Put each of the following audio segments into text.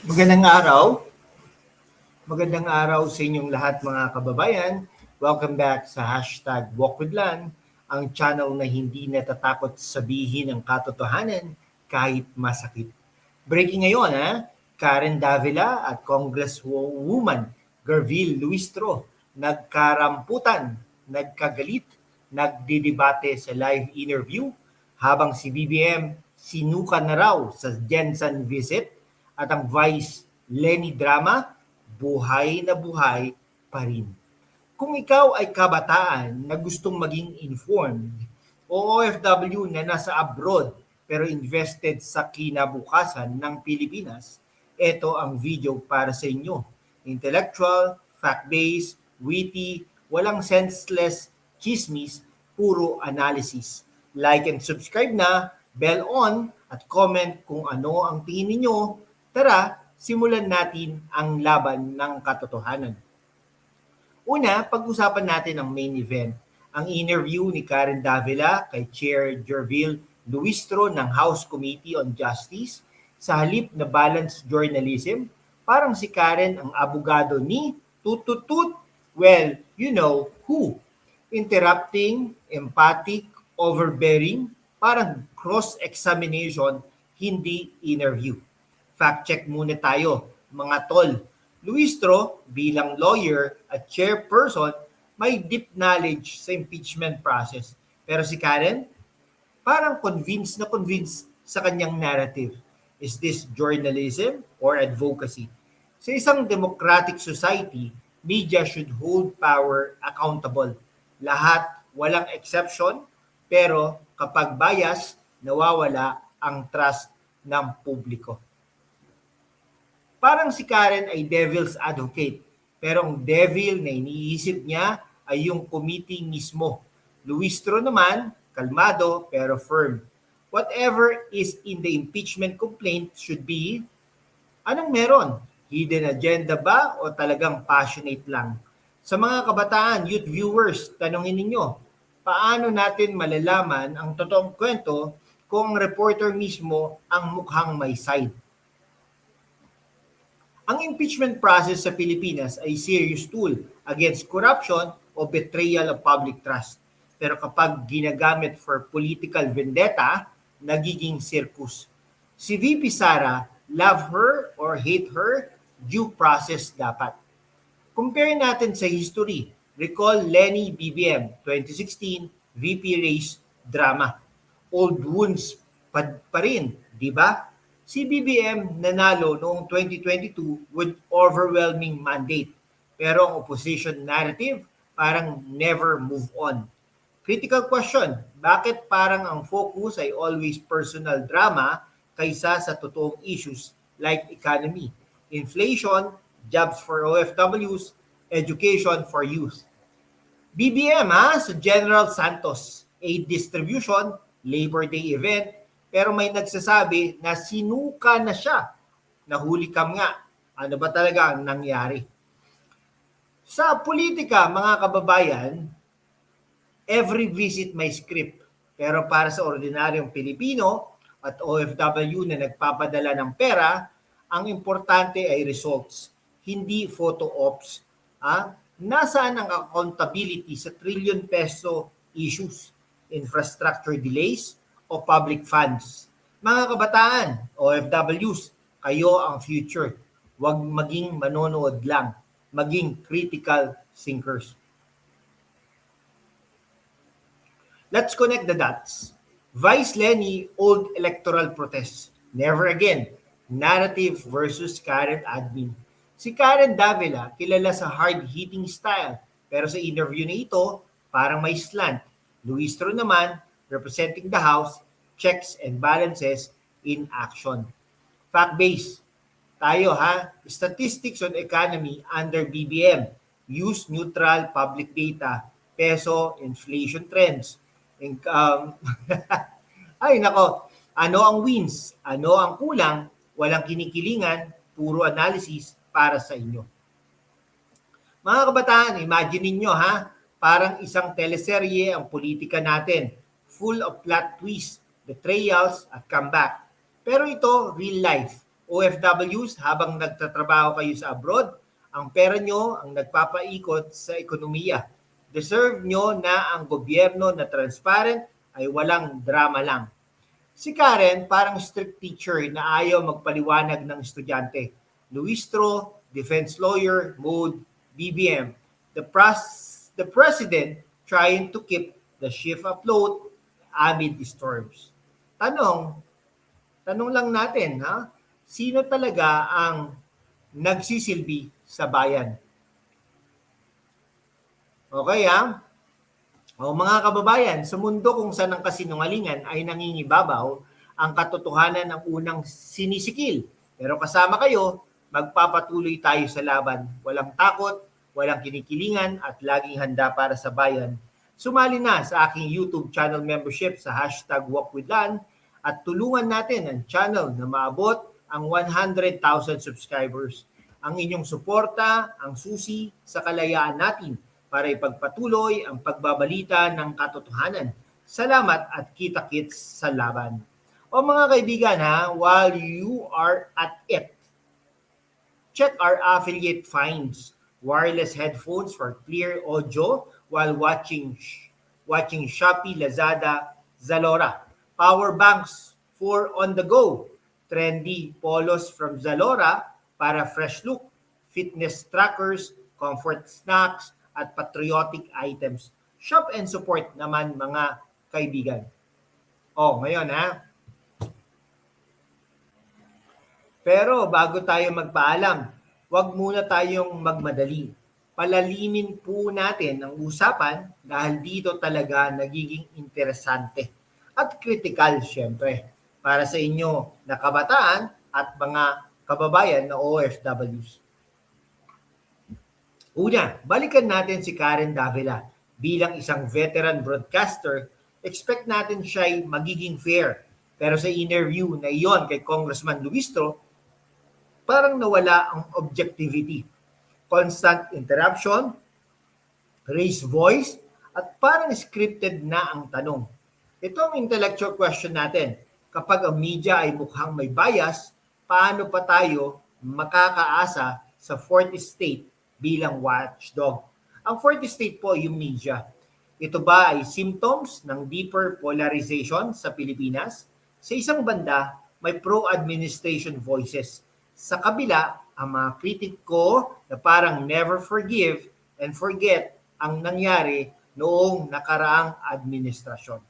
Magandang araw. Magandang araw sa inyong lahat mga kababayan. Welcome back sa hashtag #WalkWithLan, ang channel na hindi natatakot sabihin ang katotohanan kahit masakit. Breaking ngayon, Karen Davila at Congresswoman Gerville Luistro nagkaramputan, nagkagalit, nagdidebate sa live interview habang si BBM sinuka na raw sa Jensen visit at ang Vice Lenny Drama buhay na buhay pa rin. Kung ikaw ay kabataan na gustong maging informed o OFW na nasa abroad pero invested sa kinabukasan ng Pilipinas, ito ang video para sa inyo. Intellectual, fact-based, witty, walang senseless chismis, puro analysis. Like and subscribe na, bell on, at comment kung ano ang tingin ninyo. Tara, simulan natin ang laban ng katotohanan. Una, pag-usapan natin ang main event, ang interview ni Karen Davila kay Chair Gerville Luistro ng House Committee on Justice. Sa halip na balanced journalism, parang si Karen ang abogado ni tututut, well, you know who. Interrupting, empathic, overbearing, parang cross-examination, hindi interview. Fact-check muna tayo, mga tol. Luistro, bilang lawyer at chairperson, may deep knowledge sa impeachment process. Pero si Karen, parang convinced sa kanyang narrative. Is this journalism or advocacy? Sa isang democratic society, media should hold power accountable. Lahat, walang exception, pero kapag bias, nawawala ang trust ng publiko. Parang si Karen ay devil's advocate, pero ang devil na iniisip niya ay yung committee mismo. Luistro naman, kalmado pero firm. Whatever is in the impeachment complaint should be, anong meron? Hidden agenda ba o talagang passionate lang? Sa mga kabataan, youth viewers, tanongin ninyo, paano natin malalaman ang totoong kwento kung ang reporter mismo ang mukhang may side? Ang impeachment process sa Pilipinas ay serious tool against corruption o betrayal of public trust. Pero kapag ginagamit for political vendetta, nagiging circus. Si VP Sara, love her or hate her, due process dapat. Compare natin sa history. Recall Lenny BBM, 2016, VP race drama. Old wounds pa rin, di ba? Si BBM nanalo noong 2022 with overwhelming mandate. Pero ang opposition narrative parang never move on. Critical question, bakit parang ang focus ay always personal drama kaysa sa totoong issues like economy, inflation, jobs for OFWs, education for youth? BBM sa General Santos, aid distribution, Labor Day event, pero may nagsasabi na sinuka na siya. Nahuli kam nga. Ano ba talaga ang nangyari? Sa politika, mga kababayan, every visit may script. Pero para sa ordinaryong Pilipino at OFW na nagpapadala ng pera, ang importante ay results, hindi photo ops. Nasaan ang accountability sa trillion peso issues, infrastructure delays, o public funds? Mga kabataan, OFWs, kayo ang future. Huwag maging manonood lang, maging critical thinkers. Let's connect the dots. Vice Lenny, old electoral protest. Never again. Narrative versus Karen admin. Si Karen Davila, kilala sa hard-hitting style, pero sa interview na ito, parang may slant. Luistro naman, representing the House, checks and balances in action. Fact-based. Tayo statistics on economy under BBM. Use neutral public data. Peso, inflation trends. Ay nako, ano ang wins? Ano ang kulang? Walang kinikilingan, puro analysis para sa inyo. Mga kabataan, imagine ninyo parang isang teleserye ang politika natin, full of plot twists, betrayals at comeback. Pero ito, real life. OFWs, habang nagtatrabaho kayo sa abroad, ang pera nyo ang nagpapaikot sa ekonomiya. Deserve nyo na ang gobyerno na transparent ay walang drama lang. Si Karen, parang strict teacher na ayaw magpaliwanag ng estudyante. Luistro, defense lawyer, mode, BBM. The president trying to keep the ship afloat amid storms. Tanong lang natin, ha? Sino talaga ang nagsisilbi sa bayan? Okay, ha? O mga kababayan, sa mundo kung saan ang kasinungalingan ay nangingibabaw, ang katotohanan ang unang sinisikil. Pero kasama kayo, magpapatuloy tayo sa laban. Walang takot, walang kinikilingan, at laging handa para sa bayan. Sumali na sa aking YouTube channel membership sa #WalkWithLan at tulungan natin ang channel na maabot ang 100,000 subscribers. Ang inyong suporta, ang susi sa kalayaan natin para ipagpatuloy ang pagbabalita ng katotohanan. Salamat at kita-kits sa laban. O mga kaibigan, ha, while you are at it, check our affiliate finds. Wireless headphones for clear audio while watching Shopee, Lazada, Zalora. Power banks for on the go. Trendy polos from Zalora para fresh look. Fitness trackers, comfort snacks, at patriotic items. Shop and support naman mga kaibigan. Ngayon ha. Pero bago tayo magpaalam, huwag muna tayong magmadali. Palalimin po natin ang usapan dahil dito talaga nagiging interesante at critical syempre para sa inyo na kabataan at mga kababayan na OFWs. Una, balikan natin si Karen Davila. Bilang isang veteran broadcaster, expect natin siya'y magiging fair. Pero sa interview na iyon kay Congressman Luistro, parang nawala ang objectivity. Constant interruption, raised voice, at parang scripted na ang tanong. Ito ang intellectual question natin. Kapag ang media ay mukhang may bias, paano pa tayo makakaasa sa fourth estate bilang watchdog? Ang fourth estate po yung media. Ito ba ay symptoms ng deeper polarization sa Pilipinas? Sa isang banda, may pro-administration voices. Sa kabila, ang mga kritiko na parang never forgive and forget ang nangyari noong nakaraang administrasyon.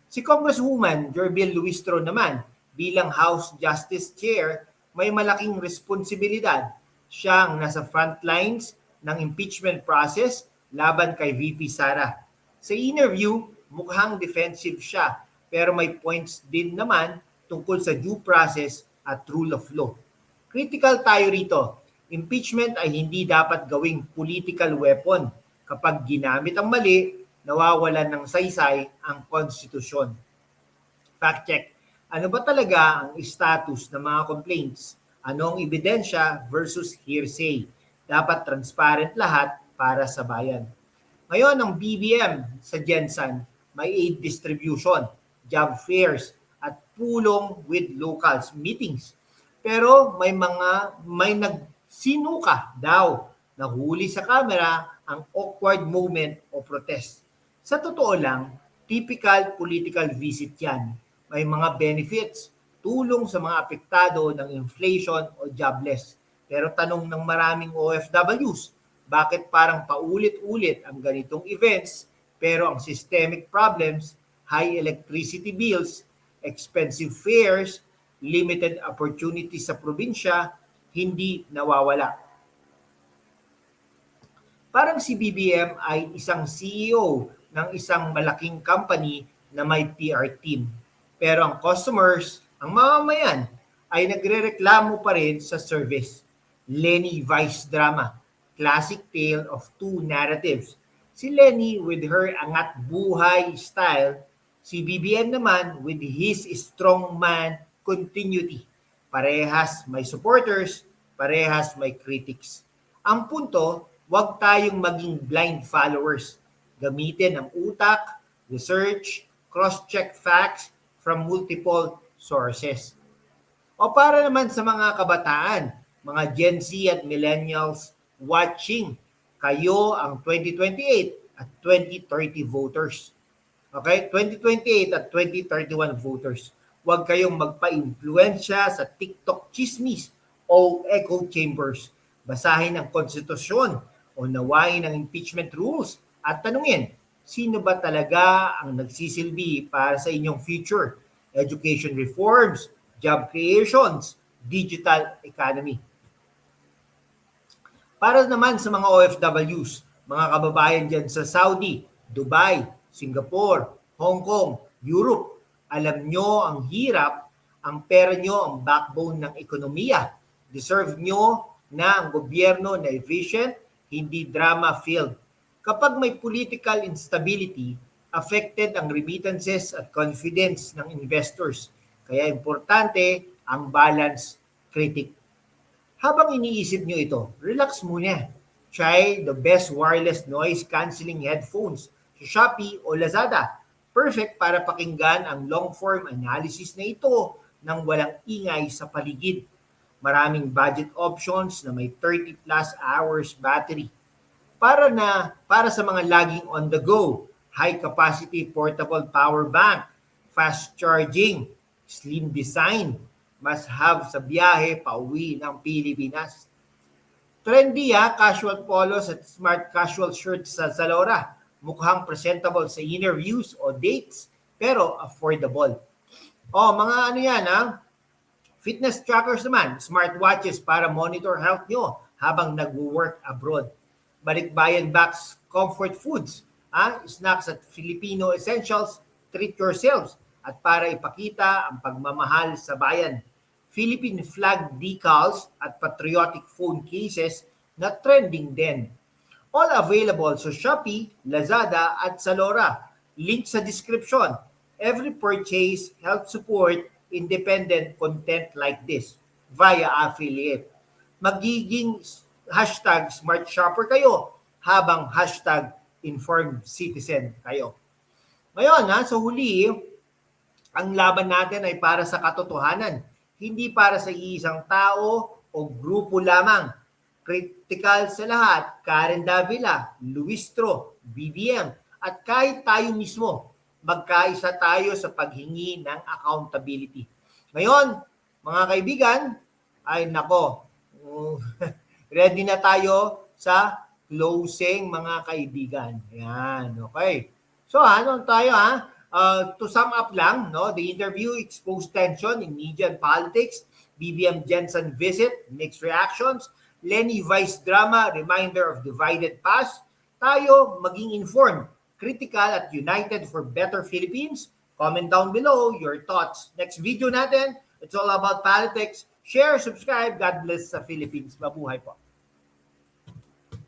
Si Congresswoman Jorbel Luistro naman, bilang House Justice Chair, may malaking responsibilidad. Siya ang nasa front lines ng impeachment process laban kay VP Sara. Sa interview, mukhang defensive siya, pero may points din naman tungkol sa due process at rule of law. Critical tayo rito. Impeachment ay hindi dapat gawing political weapon. Kapag ginamit ang mali, nawawalan ng saysay ang konstitusyon. Fact check. Ano ba talaga ang status ng mga complaints? Ano ang ebidensya versus hearsay? Dapat transparent lahat para sa bayan. Ngayon, ang BBM sa Gensan, may aid distribution, job fairs, at pulong with locals meetings. Pero may nagsinuka daw na huli sa kamera ang awkward moment o protest. Sa totoo lang, typical political visit yan. May mga benefits, tulong sa mga apektado ng inflation o jobless. Pero tanong ng maraming OFWs, bakit parang paulit-ulit ang ganitong events pero ang systemic problems, high electricity bills, expensive fares, limited opportunities sa probinsya, hindi nawawala. Parang si BBM ay isang CEO ng isang malaking company na may PR team. Pero ang customers, ang mamamayan, ay nagrereklamo pa rin sa service. Lenny Vice drama, classic tale of two narratives. Si Lenny with her angat buhay style, si BBM naman with his strongman continuity. Parehas may supporters, parehas may critics. Ang punto, huwag tayong maging blind followers. Gamitin ang utak, research, cross-check facts from multiple sources. O para naman sa mga kabataan, mga Gen Z at millennials watching, kayo ang 2028 at 2030 voters. Okay? 2028 at 2031 voters. Huwag kayong magpa-impluensya sa TikTok chismis o echo chambers. Basahin ang konstitusyon o nawain ang impeachment rules at tanungin, sino ba talaga ang nagsisilbi para sa inyong future? Education reforms, job creations, digital economy. Para naman sa mga OFWs, mga kababayan dyan sa Saudi, Dubai, Singapore, Hong Kong, Europe, alam nyo ang hirap, ang pera nyo ang backbone ng ekonomiya. Deserve nyo na ang gobyerno na efficient, hindi drama-filled. Kapag may political instability, affected ang remittances at confidence ng investors. Kaya importante ang balance critic. Habang iniisip nyo ito, relax muna. Try the best wireless noise cancelling headphones sa Shopee o Lazada. Perfect para pakinggan ang long-form analysis na ito nang walang ingay sa paligid. Maraming budget options na may 30 plus hours battery. Para sa mga laging on the go, high capacity portable power bank, fast charging, slim design, must have sa biyahe pauwi ng Pilipinas. Trendy casual polos at smart casual shirts sa Zalora. Mukhang presentable sa interviews o dates, pero affordable. Mga ano yan fitness trackers naman, smartwatches para monitor health nyo habang nagwo-work abroad. Balikbayan Box Comfort Foods, snacks at Filipino essentials, treat yourselves at para ipakita ang pagmamahal sa bayan. Philippine flag decals at patriotic phone cases na trending din. All available sa Shopee, Lazada at Zalora. Link sa description. Every purchase helps support independent content like this via affiliate. Magiging hashtag smart shopper kayo habang hashtag informed citizen kayo. Ngayon, sa huli, ang laban natin ay para sa katotohanan, hindi para sa isang tao o grupo lamang. Critical sa lahat, Karen Davila, Luistro, BBM, at kahit tayo mismo, magkaisa tayo sa paghingi ng accountability. Ngayon, mga kaibigan, ay ready na tayo sa closing, mga kaibigan. Yan, okay. So, tayo to sum up lang, the interview exposed tension in media and politics, BBM Jensen visit, mixed reactions, Lenny Vice drama, reminder of divided past. Tayo maging informed, critical at united for better Philippines. Comment down below your thoughts. Next video natin, it's all about politics. Share, subscribe. God bless sa Philippines. Mabuhay po.